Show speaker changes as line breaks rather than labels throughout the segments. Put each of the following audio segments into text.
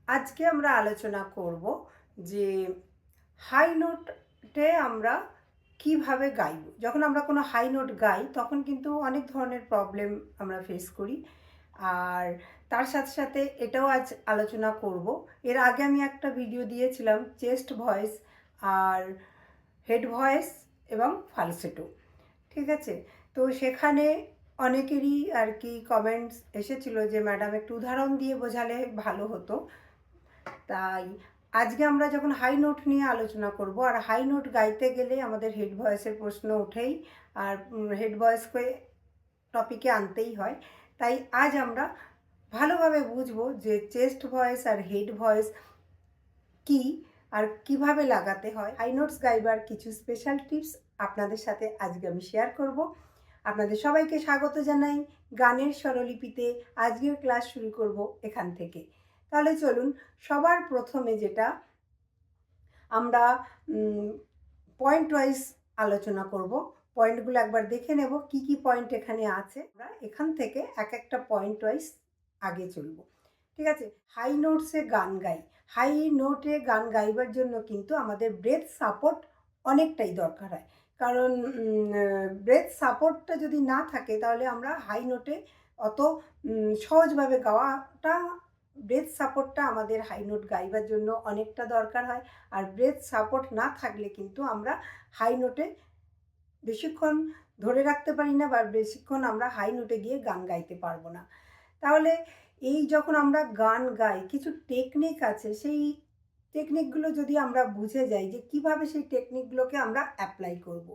আজকে আমরা আলোচনা করব যে হাই নোটে আমরা কিভাবে গাইব। যখন আমরা কোনো হাই নোট গাই তখন কিন্তু অনেক ধরনের প্রবলেম আমরা ফেস করি। আর তার সাথে সাথে এটাও আজ আলোচনা করব। এর আগে আমি একটা ভিডিও দিয়েছিলাম চেস্ট ভয়েস আর হেড ভয়েস এবং ফালসেটো, ঠিক আছে। তো সেখানে অনেকেরই আর কি কমেন্টস এসেছিল যে ম্যাডাম একটু উদাহরণ দিয়ে বোঝালে ভালো হতো। তাই আজকে আমরা যখন হাই নোট নিয়ে আলোচনা করব, আর হাই নোট গাইতে গেলে আমাদের হেড ভয়েসের প্রশ্ন ওঠেই, আর হেড ভয়েসকে টপিকে আনতেই হয়। তাই আজ আমরা ভালোভাবে বুঝবো যে চেস্ট ভয়েস আর হেড ভয়েস কি আর কিভাবে লাগাতে হয়। হাই নোটস গাইবার কিছু স্পেশাল টিপস আপনাদের সাথে আজকে আমি শেয়ার করব। আপনাদের সবাইকে স্বাগত জানাই গানের স্বরলিপিতে। আজকের ক্লাস শুরু করব এখান থেকে। তাহলে চলুন, সবার প্রথমে যেটা আমরা পয়েন্ট ওয়াইজ আলোচনা করব। পয়েন্টগুলো একবার দেখে নেব কি কি পয়েন্ট এখানে আছে। আমরা এখান থেকে এক একটা পয়েন্ট ওয়াইজ আগে চলব, ঠিক আছে। হাই নোটসে গান গাই। হাই নোটে গান গাইবার জন্য কিন্তু আমাদের ব্রেথ সাপোর্ট অনেকটাই দরকার হয়। কারণ ব্রেথ সাপোর্টটা যদি না থাকে তাহলে আমরা হাই নোটে অত সহজভাবে গাওয়াটা, ব্রেথ সাপোর্টটা আমাদের হাই নোট গাইবার জন্য অনেকটা দরকার হয়। আর ব্রেথ সাপোর্ট না থাকলে কিন্তু আমরা হাই নোটে বেশিক্ষণ ধরে রাখতে পারি না, বা বেশিক্ষণ আমরা হাই নোটে গিয়ে গান গাইতে পারবো না। তাহলে এই যখন আমরা গান গাই কিছু টেকনিক আছে, সেই টেকনিকগুলো যদি আমরা বুঝে যাই যে কিভাবে সেই টেকনিকগুলোকে আমরা অ্যাপ্লাই করব,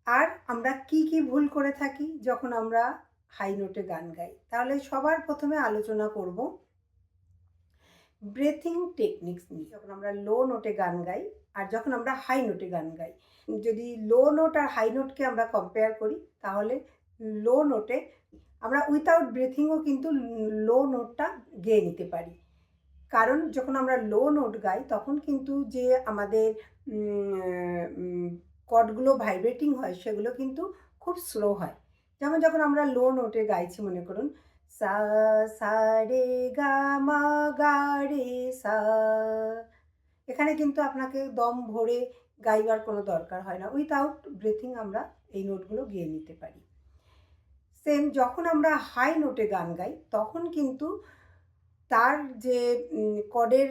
আর আমরা কি কি ভুল করে থাকি যখন আমরা হাই নোটে গান গাই, তাহলে সবার প্রথমে আলোচনা করব ব্রেথিং টেকনিক্স নিয়ে। যখন আমরা লো নোটে গান গাই আর যখন আমরা হাই নোটে গান গাই, যদি লো নোট আর হাই নোটকে আমরা কম্পেয়ার করি তাহলে লো নোটে আমরা উইথাউট ব্রেথিংও কিন্তু লো নোটটা গেয়ে নিতে পারি। কারণ যখন আমরা লো নোট গাই তখন কিন্তু যে আমাদের কর্ডগুলো ভাইব্রেটিং হয় সেগুলো কিন্তু খুব স্লো হয়। যেমন যখন আমরা লো নোটে গাইছি, মনে করুন সা সা রে গা মা গা রে সা, এখানে কিন্তু আপনাকে দম ভরে গাইবার কোনো দরকার হয় না, উইথাউট ব্রেথিং আমরা এই নোটগুলো গেয়ে নিতে পারি। সেম যখন আমরা হাই নোটে গান গাই তখন কিন্তু তার যে কর্ডের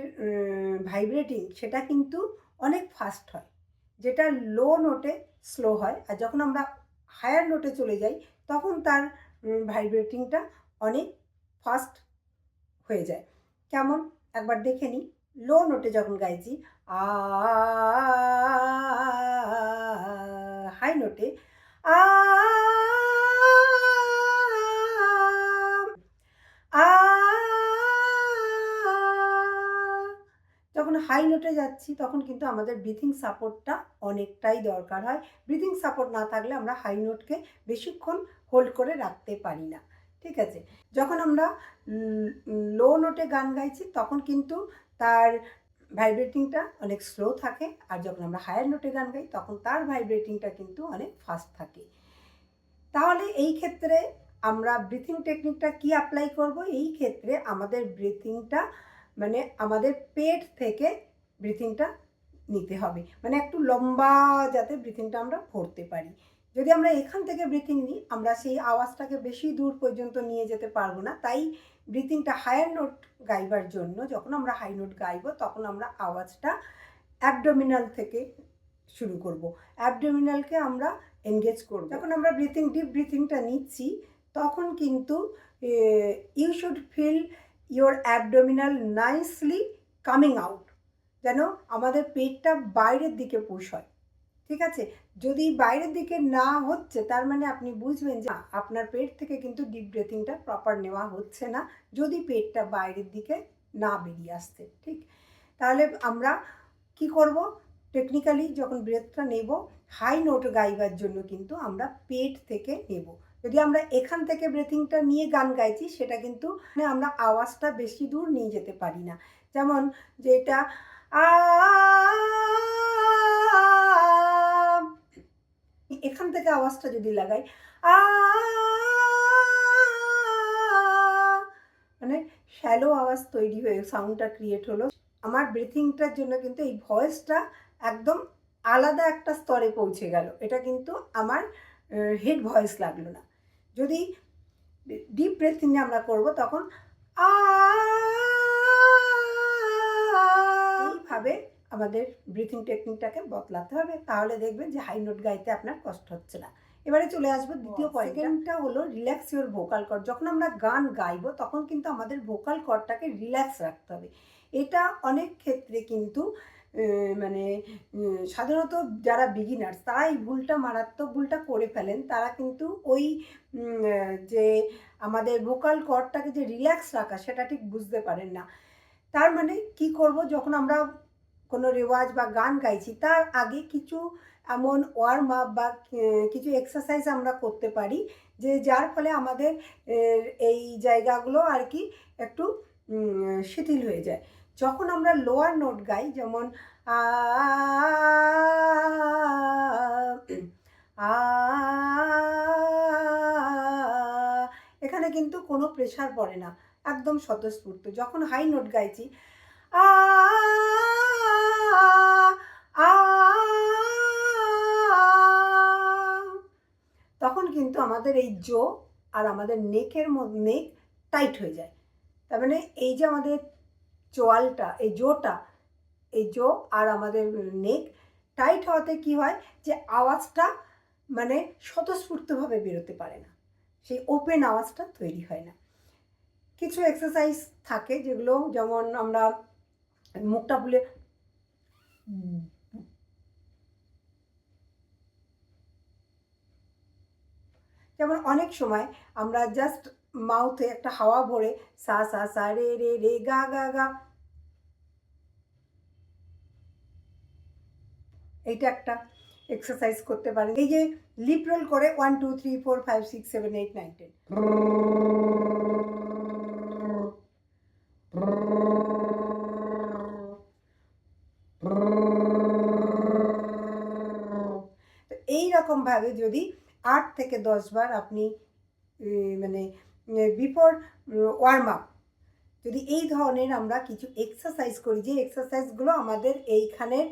ভাইব্রেটিং সেটা কিন্তু অনেক ফাস্ট হয়, যেটা লো নোটে স্লো হয়। আর যখন আমরা হায়ার নোটে চলে যাই তখন তার ভাইব্রেটিংটা অনেক ফাস্ট হয়ে যায়। কেমন একবার দেখে নিই। লো নোটে যখন গাইছি আ, হাই নোটে আ, আ, যখন হাই নোটে যাচ্ছি তখন কিন্তু আমাদের ব্রিথিং সাপোর্টটা অনেকটাই দরকার হয়। ব্রিথিং সাপোর্ট না থাকলে আমরা হাই নোটকে বেশিক্ষণ হোল্ড করে রাখতে পারি না, ঠিক আছে। যখন আমরা লো নোটে গান গাইছি তখন কিন্তু তার ভাইব্রেটিংটা অনেক স্লো থাকে, আর যখন আমরা হায়ার নোটে গান গাই তখন তার ভাইব্রেটিংটা কিন্তু অনেক ফাস্ট থাকে। তাহলে এই ক্ষেত্রে আমরা ব্রিথিং টেকনিকটা কি অ্যাপ্লাই করব? এই ক্ষেত্রে আমাদের ব্রিথিংটা মানে আমাদের পেট থেকে ব্রিথিংটা নিতে হবে, মানে একটু লম্বা যাতে ব্রিথিংটা আমরা ভরতে পারি। যদি আমরা এখান থেকে ব্রিথিং নিই আমরা সেই আওয়াজটাকে বেশি দূর পর্যন্ত নিয়ে যেতে পারবো না। তাই ব্রিথিংটা হায়ার নোট গাইবার জন্য যখন আমরা হাই নোট গাইব তখন আমরা আওয়াজটা অ্যাবডোমিনাল থেকে শুরু করব। অ্যাবডোমিনালকে আমরা এনগেজ করব। যখন আমরা ডিপ ব্রিথিংটা নিচ্ছি তখন কিন্তু you should feel your abdominal nicely coming out, যেন আমাদের পেটটা বাইরের দিকে পুশ হয়, ঠিক আছে। যদি বাইরের দিকে না হচ্ছে তার মানে আপনি বুঝবেন যে আপনার পেট থেকে কিন্তু ডিপ ব্রিথিংটা প্রপার নেওয়া হচ্ছে না, যদি পেটটা বাইরের দিকে না বেরিয়ে আসছে, ঠিক। তাহলে আমরা কি করব? টেকনিক্যালি যখন ব্রেথটা নেব হাই নোট গাইবার জন্য কিন্তু আমরা পেট থেকে নেব। যদি আমরা এখান থেকে ব্রেথিংটা নিয়ে গান গাইছি সেটা কিন্তু আমরা আওয়াজটা বেশি দূর নিয়ে যেতে পারি না। যেমন যেটা এখান থেকে আওয়াজটা যদি লাগাই আ, মানে শ্যালো আওয়াজ তৈরি হয়ে সাউন্ডটা ক্রিয়েট হলো। আমার ব্রিথিংটার জন্য কিন্তু এই ভয়েসটা একদম আলাদা একটা স্তরে পৌঁছে গেল। এটা কিন্তু আমার হেড ভয়েস লাগলো না। যদি ডিপ ব্রেথিং আমরা করব তখন এইভাবে আমাদের ব্রিথিং টেকনিকটাকে বদলাতে হবে, তাহলে দেখবেন যে হাই নোট গাইতে আপনার কষ্ট হচ্ছে না। এবারে চলে আসবো দ্বিতীয় পয়েন্ট। সেকেন্ডটা হলো রিল্যাক্স ইওর ভোকাল কর্ড। যখন আমরা গান গাইবো তখন কিন্তু আমাদের ভোকাল কর্ডটাকে রিল্যাক্স রাখতে হবে। এটা অনেক ক্ষেত্রে কিন্তু মানে সাধারণত যারা বিগিনার্স তারা এই ভুলটা, মারাত্মক ভুলটা করে ফেলেন। তারা কিন্তু ওই যে আমাদের ভোকাল কর্ডটাকে যে রিল্যাক্স রাখা সেটা ঠিক বুঝতে পারেন না। তার মানে কি করব, যখন আমরা কোনো রেওয়াজ বা গান গাইছি তার আগে কিছু এমন ওয়ার্ম আপ বা কিছু এক্সারসাইজ আমরা করতে পারি যে যার ফলে আমাদের এই জায়গাগুলো আর কি একটু শিথিল হয়ে যায়। যখন আমরা লোয়ার নোট গাই, যেমন এখানে কিন্তু কোনো প্রেশার পড়ে না, একদম স্বতঃস্ফূর্ত। যখন হাই নোট গাইছি তখন কিন্তু আমাদের এই জো আর আমাদের নেকের নেক টাইট হয়ে যায়। তার মানে এই যে আমাদের চোয়ালটা, এই জোটা, এই জো আর আমাদের নেক টাইট হওয়াতে কি হয় যে আওয়াজটা মানে স্বতঃস্ফূর্তভাবে বেরোতে পারে না, সেই ওপেন আওয়াজটা তৈরি হয় না। কিছু এক্সারসাইজ থাকে যেগুলো, যেমন আমরা মুখটা খুলে যেমন অনেক সময় আমরা জাস্ট মাউথে একটা হাওয়া ভরে সা সা সা রে রে রে গা গা গা, এইটা একটা এক্সারসাইজ করতে পারেন। এই যে লিপ রোল করে 1 2 3 4 5 6 7 8 9 10, এইরকমভাবে যদি 8 থেকে 10 বার আপনি মানে বিফোর ওয়ার্ম আপ যদি এই ধরনের আমরা কিছু এক্সারসাইজ করি, যে এক্সারসাইজগুলো আমাদের এইখানের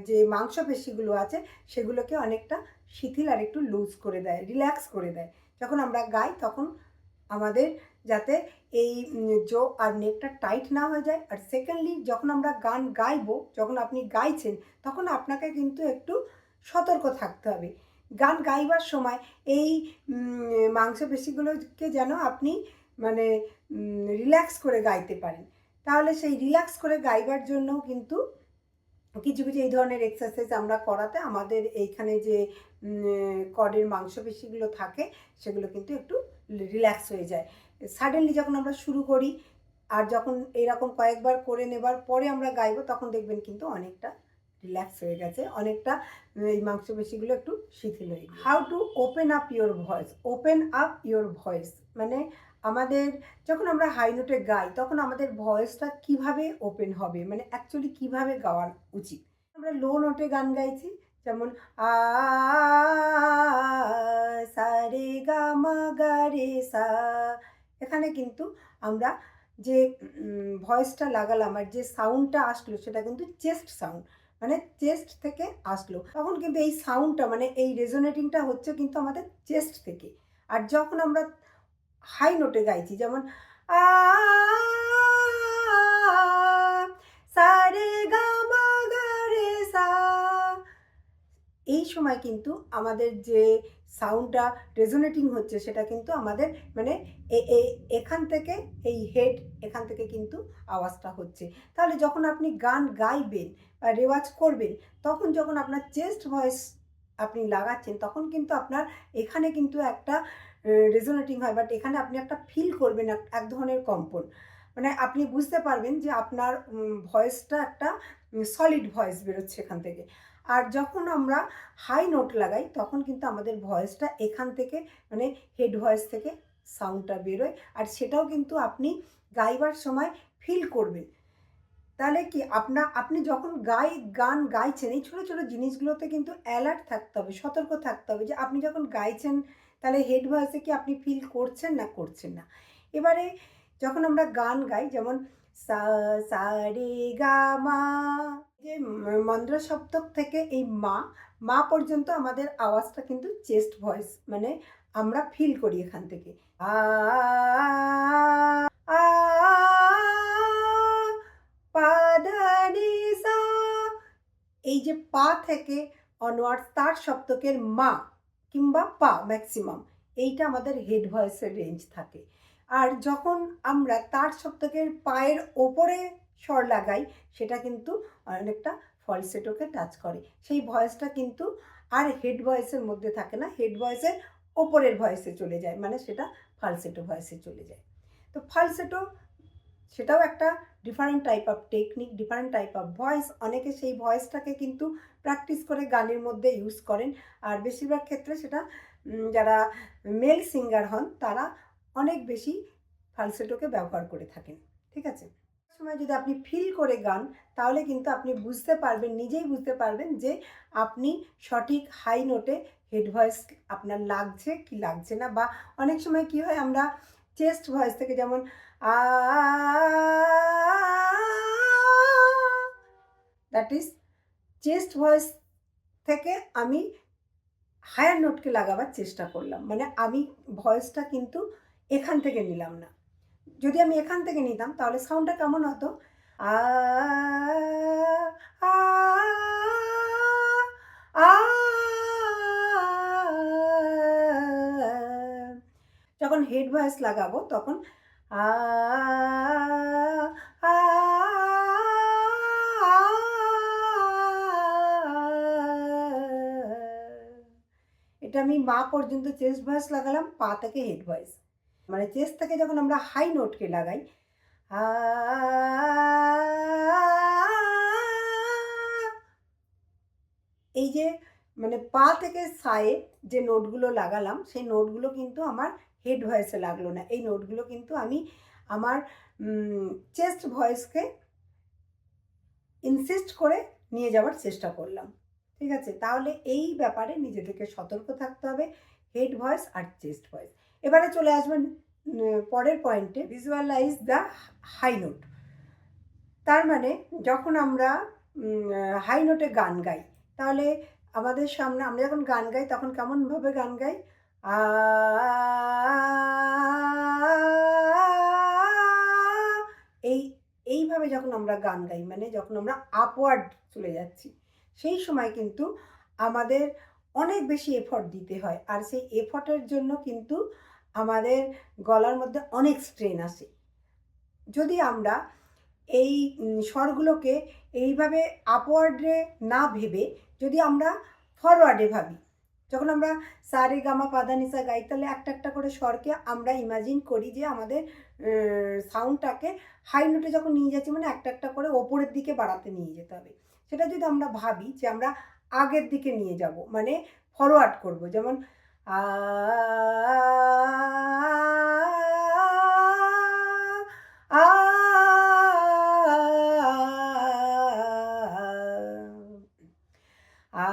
যে মাংসপেশিগুলো আছে সেগুলোকে অনেকটা শিথিল আর একটু লুজ করে দেয়, রিল্যাক্স করে দেয়। যখন আমরা গাই তখন আমাদের যাতে এই জো আর নেকটা টাইট না হয়ে যায়। আর সেকেন্ডলি, যখন আমরা গান গাইবো, যখন আপনি গাইছেন তখন আপনাকে কিন্তু একটু সতর্ক থাকতে হবে। গান গাইবার সময় এই মাংসপেশিগুলোকে যেন আপনি মানে রিল্যাক্স করে গাইতে পারেন। তাহলে সেই রিল্যাক্স করে গাইবার জন্যও কিন্তু কিছু কিছু এই ধরনের এক্সারসাইজ আমরা করাতে আমাদের এইখানে যে কর্ডের মাংসপেশিগুলো থাকে সেগুলো কিন্তু একটু রিল্যাক্স হয়ে যায়। সাডেনলি যখন আমরা শুরু করি আর যখন এরকম কয়েকবার করে নেবার পরে আমরা গাইবো তখন দেখবেন কিন্তু অনেকটা রিল্যাক্স হয়ে গেছে, অনেকটা এই মাংসপেশিগুলো একটু শিথিল হয়ে গেছে। How to open up your voice. Open up your voice মানে আমাদের যখন আমরা হাই নোটে গাই তখন আমাদের ভয়েসটা কিভাবে ওপেন হবে, মানে অ্যাকচুয়ালি কিভাবে গাওয়া উচিত। আমরা লো নোটে গান গাইছি, যেমন সা রে গা মা গা রে সা, এখানে কিন্তু আমরা যে ভয়েসটা লাগালাম আর যে সাউন্ডটা আসলো সেটা কিন্তু চেস্ট সাউন্ড, মানে চেস্ট থেকে আসলো। তখন কিন্তু এই সাউন্ডটা মানে এই রেজোনেটিংটা হচ্ছে কিন্তু আমাদের চেস্ট থেকে। আর যখন আমরা হাই নোটে গাইছি, যেমন সা রে গা মা গা রে সা, এই সময় কিন্তু আমাদের যে সাউন্ডটা রেজোনেটিং হচ্ছে সেটা কিন্তু আমাদের মানে এখান থেকে এই হেড এখান থেকে কিন্তু আওয়াজটা হচ্ছে। তাহলে যখন আপনি গান গাইবেন বা রেওয়াজ করবেন তখন যখন আপনার চেস্ট ভয়েস আপনি লাগাচ্ছেন তখন কিন্তু আপনার এখানে কিন্তু একটা রেজোনেটিং হয়, বাট এখানে আপনি একটা ফিল করবেন এক ধরনের কম্পন, মানে আপনি বুঝতে পারবেন যে আপনার ভয়েসটা একটা সলিড ভয়েস বেরোচ্ছে এখান থেকে। আর যখন আমরা হাই নোট লাগাই তখন কিন্তু আমাদের ভয়েসটা এখান থেকে মানে হেড ভয়েস থেকে সাউন্ডটা বেরোয়, আর সেটাও কিন্তু আপনি গাইবার সময় ফিল করবেন। তাহলে কি আপনি যখন গান গাইছেন এই ছোটো ছোটো জিনিসগুলোতে কিন্তু অ্যালার্ট থাকতে হবে, সতর্ক থাকতে হবে যে আপনি যখন গাইছেন তাহলে হেড ভয়েসে কি আপনি ফিল করছেন না করছেন না। এবারে যখন আমরা গান গাই, যেমন সা সা রে গা মা, যে মন্দ্র সপ্তক থেকে এই মা মা পর্যন্ত আমাদের আওয়াজটা কিন্তু চেস্ট ভয়েস, মানে আমরা ফিল করি এখান থেকে আ আ পা ধা নি সা। এই যে পা থেকে অনওয়ার্ডস তার সপ্তকের মা কিংবা পা ম্যাক্সিমাম, এইটা আমাদের হেড ভয়েসের রেঞ্জ থাকে। আর যখন আমরা তার সপ্তকের পায়ের ওপরে স্বর লাগাই, সেটা কিন্তু অনেকটা ফলসেটোকে টাচ করে। সেই ভয়েসটা কিন্তু আর হেড ভয়েসের মধ্যে থাকে না, হেড ভয়েসের ওপরের ভয়েসে চলে যায়, মানে সেটা ফালসেটো ভয়েসে চলে যায়। তো ফালসেটো সেটাও একটা different type of technique, different type of voice. অনেকে সেই ভয়েসটাকে কিন্তু প্র্যাকটিস করে গানের মধ্যে ইউজ করেন, আর বেশিরভাগ ক্ষেত্রে সেটা যারা মেল সিঙ্গার হন তারা অনেক বেশি ফালসেটোকে ব্যবহার করে থাকেন। ঠিক আছে, সময় যদি আপনি ফিল করে গান, তাহলে কিন্তু আপনি বুঝতে পারবেন, নিজেই বুঝতে পারবেন যে আপনি সঠিক হাই নোটে হেড ভয়েস আপনার লাগছে কি লাগছে না। বা অনেক সময় কি হয়, আমরা চেস্ট ভয়েস থেকে, যেমন আ দ্যাট ইজ চেস্ট ভয়েস থেকে আমি হায়ার নোটকে লাগাবার চেষ্টা করলাম, মানে আমি ভয়েসটা কিন্তু এখান থেকে নিলাম না। যদি আমি এখান থেকে নিতাম তাহলে সাউন্ডটা কেমন হতো, আ আ আ। যখন হেড ভয়েস লাগাবো তখন আ আ। এটা আমি মা পর্যন্ত চেস্ট ভয়েস লাগালাম, পা থেকে হেড ভয়েস, মানে চেস্ট থেকে যখন আমরা হাই নোটকে লাগাই আ, এই যে মানে পা থেকে সায়ে যে নোটগুলো লাগালাম, সেই নোটগুলো কিন্তু আমার হেড ভয়েসে লাগলো না। এই নোটগুলো কিন্তু আমি আমার চেস্ট ভয়েসকে ইনসিস্ট করে নিয়ে যাওয়ার চেষ্টা করলাম। ঠিক আছে, তাহলে এই ব্যাপারে নিজেদেরকে সতর্ক থাকতে হবে, হেড ভয়েস আর চেস্ট ভয়েস। এবারে চলে আসবেন পরের পয়েন্টে, ভিজুয়ালাইজ দ্য হাই নোট। তার মানে যখন আমরা হাই নোটে গান গাই, তাহলে আমাদের সামনে আমরা যখন গান গাই তখন কেমনভাবে গান গাই, আ এই এইভাবে যখন আমরা গান গাই, মানে যখন আমরা আপওয়ার্ড চলে যাচ্ছি, সেই সময় কিন্তু আমাদের অনেক বেশি এফর্ট দিতে হয়, আর সেই এফর্টের জন্য কিন্তু আমাদের গলার মধ্যে অনেক স্ট্রেন আসে। যদি আমরা এই স্বরগুলোকে এইভাবে আপওয়ার্ডে না ভেবে যদি আমরা ফরওয়ার্ডে ভাবি, যখন আমরা সা রে গা মা পা ধা নি সা গাই, তাহলে একটা একটা করে স্বরকে আমরা ইমাজিন করি যে আমাদের সাউন্ডটাকে হাই নোটে যখন নিয়ে যাচ্ছি, মানে একটা একটা করে ওপরের দিকে বাড়াতে নিয়ে যেতে হবে। সেটা যদি আমরা ভাবি যে আমরা আগের দিকে নিয়ে যাব, মানে ফরওয়ার্ড করব, যেমন আ আ আ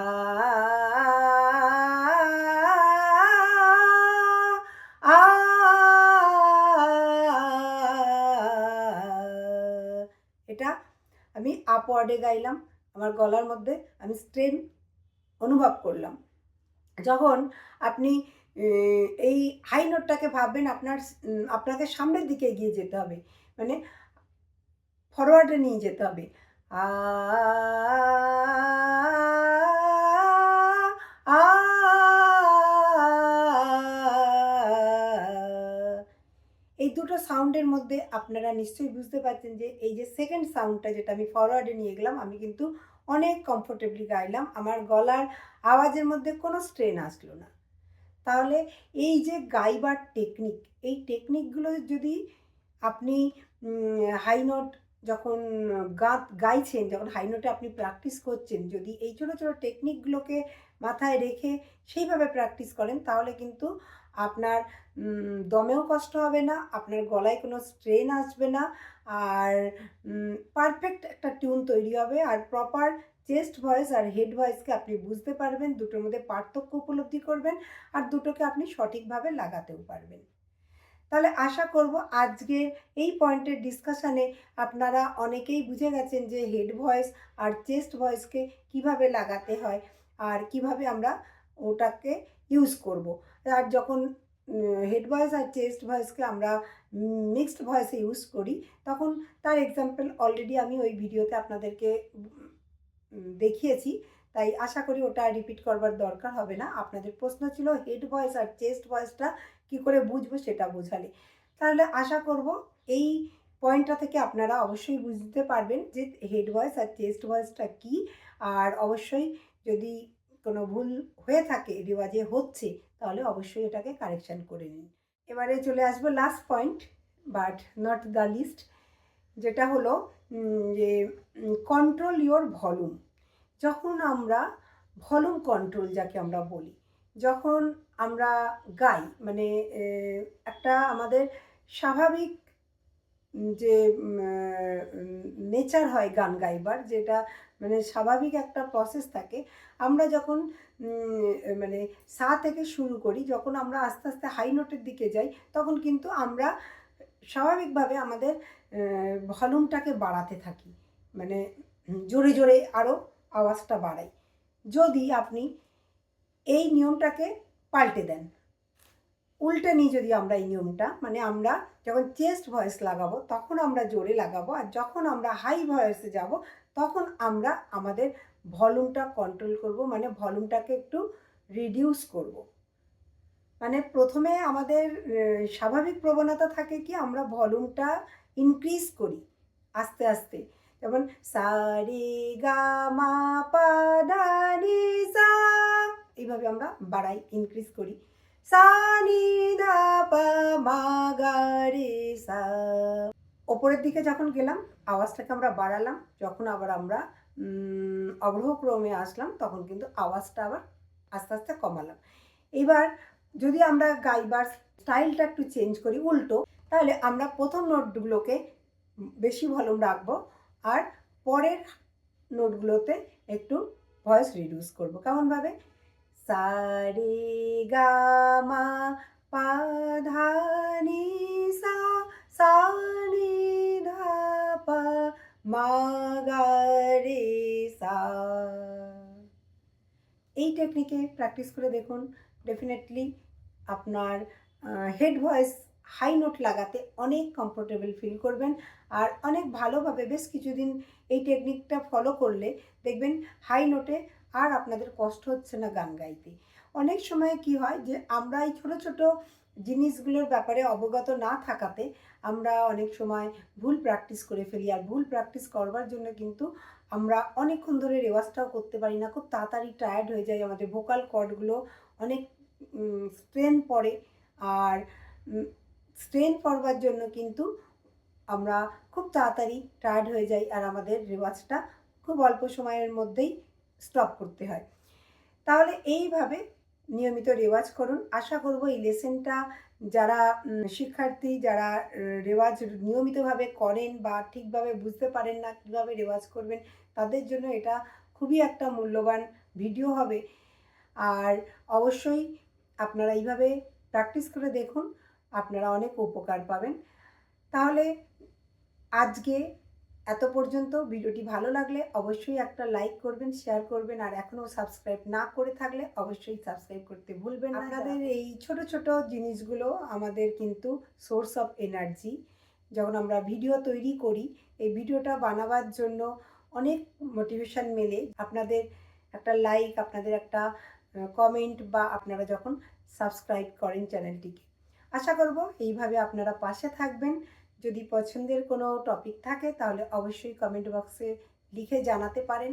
আ এটা আমি আপওয়ার্ডে গাইলাম, আমার গলার মধ্যে আমি স্ট্রেন অনুভব করলাম। যখন আপনি এই হাই নোটটাকে ভাববেন আপনাকে সামনের দিকে এগিয়ে যেতে হবে, মানে ফরওয়ার্ডে নিয়ে যেতে হবে। আ আ এই দুটো সাউন্ডের মধ্যে আপনারা নিশ্চয়ই বুঝতে পারছেন যে এই যে সেকেন্ড সাউন্ডটা যেটা আমি ফরওয়ার্ডে নিয়ে গেলাম, আমি কিন্তু অনেক কমফোর্টেবলি গাইলাম, আমার গলার আওয়াজের মধ্যে কোনো স্ট্রেন আসলো না। তাহলে এই যে গাইবার টেকনিক, এই টেকনিকগুলো যদি আপনি হাই নোট যখন গাইছেন, যখন হাই নোটে আপনি প্র্যাকটিস করছেন, যদি এই ছোটো ছোটো টেকনিকগুলোকে মাথায় রেখে সেইভাবে প্র্যাকটিস করেন, তাহলে কিন্তু আপনার দমেও কষ্ট হবে না, আপনার গলায় কোনো স্ট্রেন আসবে না, আর পারফেক্ট একটা টিউন তৈরি হবে, আর প্রপার চেস্ট ভয়েস আর হেড ভয়েসকে আপনি বুঝতে পারবেন, দুটোর মধ্যে পার্থক্য উপলব্ধি করবেন, আর দুটোকে আপনি সঠিকভাবে লাগাতেও পারবেন। তাহলে আশা করব আজকের এই পয়েন্টের ডিসকাশানে আপনারা অনেকেই বুঝে গেছেন যে হেড ভয়েস আর চেস্ট ভয়েসকে কিভাবে লাগাতে হয় আর কিভাবে আমরা ওটাকে ইউজ করব। আর যখন হেড ভয়েস আর চেস্ট ভয়েসকে আমরা মিক্সড ভয়েসে ইউজ করি তখন তার এক্সাম্পল অলরেডি আমি ওই ভিডিওতে আপনাদেরকে দেখিয়েছি, তাই আশা করি ওটা রিপিট করবার দরকার হবে না। আপনাদের প্রশ্ন ছিল হেড ভয়েস আর চেস্ট ভয়েসটা কী করে বুঝবো সেটা বোঝালে, তাহলে আশা করব এই পয়েন্টটা থেকে আপনারা অবশ্যই বুঝতে পারবেন যে হেড ভয়েস আর চেস্ট ভয়েসটা কী। আর অবশ্যই যদি কোনো ভুল হয়ে থাকে রেওয়াজে হচ্ছে তাহলে অবশ্যই এটাকে কারেকশান করে নিন। এবারে চলে আসবো last point but not the least, যেটা হলো যে কন্ট্রোল ইওর ভলিউম। যখন আমরা ভলিউম কন্ট্রোল যাকে আমরা বলি, যখন আমরা গাই মানে একটা আমাদের স্বাভাবিক যে নেচার হয় গান গাইবার, যেটা মানে স্বাভাবিক একটা প্রসেস থাকে, আমরা যখন মানে সা থেকে শুরু করি, যখন আমরা আস্তে আস্তে হাই নোটের দিকে যাই তখন কিন্তু আমরা স্বাভাবিকভাবে আমাদের ভলিউমটাকে বাড়াতে থাকি, মানে জোরে জোরে আরও আওয়াজটা বাড়াই। যদি আপনি এই নিয়মটাকে পাল্টে দেন, উল্টে নিই যদি আমরা এই নিয়মটা, মানে আমরা যখন চেস্ট ভয়েস লাগাবো তখন আমরা জোরে লাগাবো, আর যখন আমরা হাই ভয়েসে যাব তখন আমরা আমাদের ভলিউমটা কন্ট্রোল করব, মানে ভলিউমটাকে একটু রিডিউস করব। মানে প্রথমে আমাদের স্বাভাবিক প্রবণতা থাকে কি আমরা ভলিউমটা ইনক্রিজ করি আস্তে আস্তে, যেমন সা রে গা মা পা ধা নি সা, এইভাবে আমরা বাড়াই ইনক্রিজ করি, সা নি ধা পা মা গা রে সা। ওপরের দিকে যখন গেলাম আওয়াজটাকে আমরা বাড়ালাম, যখন আবার আমরা অবরোহ ক্রমে আসলাম তখন কিন্তু আওয়াজটা আবার আস্তে আস্তে কমালাম। এবার যদি আমরা গাইবার স্টাইলটা একটু চেঞ্জ করি উল্টো, তাহলে আমরা প্রথম নোটগুলোকে বেশি ভলিউম রাখবো আর পরের নোটগুলোতে একটু ভয়েস রিডিউস করবো। কেমনভাবে? সা রে গা মা পা ধা নি সা, সা নি ধা পা মা গা রে সা। এই টেকনিকে প্র্যাকটিস করে দেখুন, ডেফিনেটলি আপনার হেড ভয়েস হাই নোট লাগাতে অনেক কমফোর্টেবল ফিল করবেন আর অনেক ভালোভাবে বেশ কিছুদিন এই টেকনিকটা ফলো করলে দেখবেন হাই নোটে আর আপনাদের কষ্ট হচ্ছে না গান গাইতে। অনেক সময় কি হয় যে আমরা এই ছোটো ছোটো জিনিসগুলোর ব্যাপারে অবগত না থাকাতে আমরা অনেক সময় ভুল প্র্যাকটিস করে ফেলি, আর ভুল প্র্যাকটিস করবার জন্য কিন্তু আমরা অনেকক্ষণ ধরে রেওয়াজটাও করতে পারি না, খুব তাড়াতাড়ি টায়ার্ড হয়ে যায়, আমাদের ভোকাল কর্ডগুলো অনেক স্ট্রেন পড়ে, আর স্ট্রেন পড়বার জন্য কিন্তু আমরা খুব তাড়াতাড়ি টায়ার্ড হয়ে যাই আর আমাদের রেওয়াজটা খুব অল্প সময়ের মধ্যেই স্টপ করতে হয়। তাহলে এইভাবে নিয়মিত রেওয়াজ করুন। আশা করব এই লেসেনটা যারা শিক্ষার্থী যারা রেওয়াজ নিয়মিতভাবে করেন বা ঠিকভাবে বুঝতে পারেন না কীভাবে রেওয়াজ করবেন তাদের জন্য এটা খুবই একটা মূল্যবান ভিডিও হবে। আর অবশ্যই আপনারা এইভাবে প্র্যাকটিস করে দেখুন, আপনারা অনেক উপকার পাবেন। তাহলে আজকে এত পর্যন্ত। ভিডিওটি ভালো লাগলে অবশ্যই একটা লাইক করবেন, শেয়ার করবেন, আর এখনও সাবস্ক্রাইব না করে থাকলে অবশ্যই সাবস্ক্রাইব করতে ভুলবেন না। আপনাদের এই ছোট ছোট জিনিসগুলো আমাদের কিন্তু সোর্স অফ এনার্জি। যখন আমরা ভিডিও তৈরি করি এই ভিডিওটা বানাবার জন্য অনেক মোটিভেশন মেলে আপনাদের একটা লাইক, আপনাদের একটা কমেন্ট বা আপনারা যখন সাবস্ক্রাইব করেন চ্যানেলটিকে। আশা করব এইভাবে আপনারা পাশে থাকবেন। যদি পছন্দের কোনো টপিক থাকে তাহলে অবশ্যই কমেন্ট বক্সে লিখে জানাতে পারেন,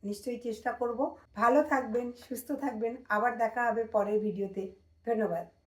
নিশ্চয়ই চেষ্টা করব। ভালো থাকবেন, সুস্থ থাকবেন, আবার দেখা হবে পরের ভিডিওতে। ধন্যবাদ।